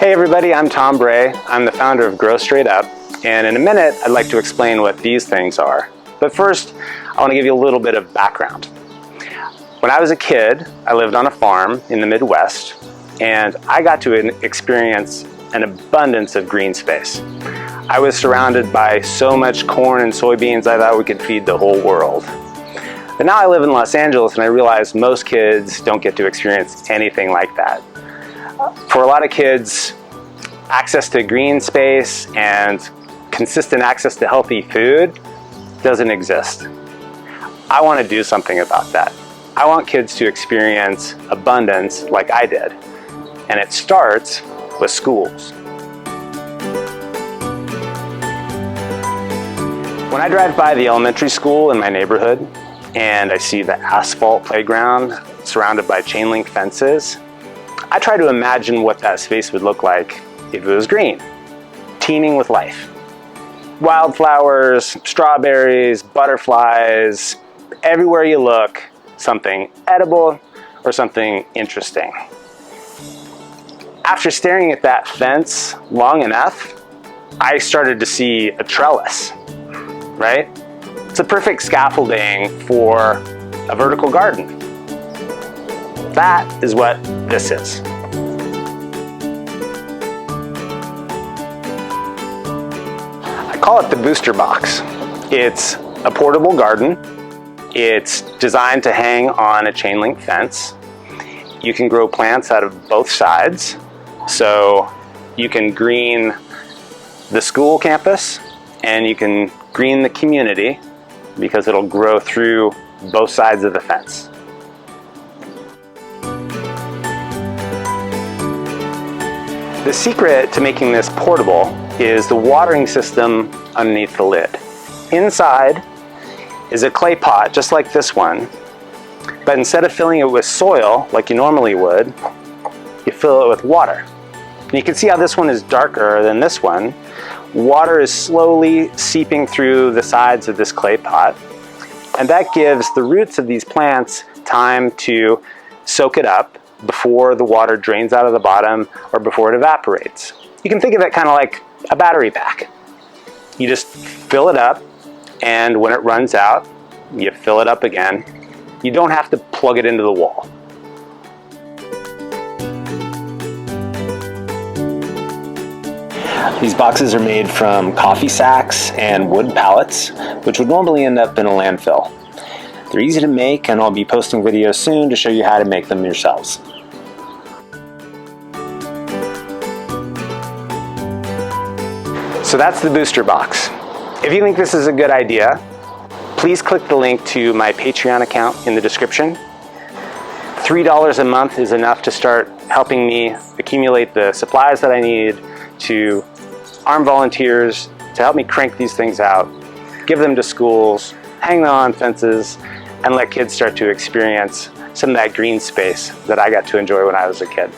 Hey everybody, I'm Tom Bray. I'm the founder of Grow Straight Up, and in a minute I'd like to explain what these things are. But first, I want to give you a little bit of background. When I was a kid, I lived on a farm in the Midwest, and I got to experience an abundance of green space. I was surrounded by so much corn and soybeans I thought we could feed the whole world. But now I live in Los Angeles and I realize most kids don't get to experience anything like that. For a lot of kids, access to green space and consistent access to healthy food doesn't exist. I want to do something about that. I want kids to experience abundance like I did. And it starts with schools. When I drive by the elementary school in my neighborhood and I see the asphalt playground surrounded by chain link fences, I try to imagine what that space would look like if it was green, teeming with life. Wildflowers, strawberries, butterflies, everywhere you look, something edible or something interesting. After staring at that fence long enough, I started to see a trellis, right? It's a perfect scaffolding for a vertical garden. That is what this is. I call it the booster box. It's a portable garden. It's designed to hang on a chain link fence. You can grow plants out of both sides. So you can green the school campus and you can green the community because it'll grow through both sides of the fence. The secret to making this portable is the watering system underneath the lid. Inside is a clay pot just like this one, but instead of filling it with soil like you normally would, you fill it with water. And you can see how this one is darker than this one. Water is slowly seeping through the sides of this clay pot, and that gives the roots of these plants time to soak it up before the water drains out of the bottom or before it evaporates. You can think of it kind of like a battery pack. You just fill it up, and when it runs out, you fill it up again. You don't have to plug it into the wall. These boxes are made from coffee sacks and wood pallets, which would normally end up in a landfill. They're easy to make, and I'll be posting videos soon to show you how to make them yourselves. So that's the booster box. If you think this is a good idea, please click the link to my Patreon account in the description. $3 a month is enough to start helping me accumulate the supplies that I need, to arm volunteers to help me crank these things out, give them to schools, hang them on fences, and let kids start to experience some of that green space that I got to enjoy when I was a kid.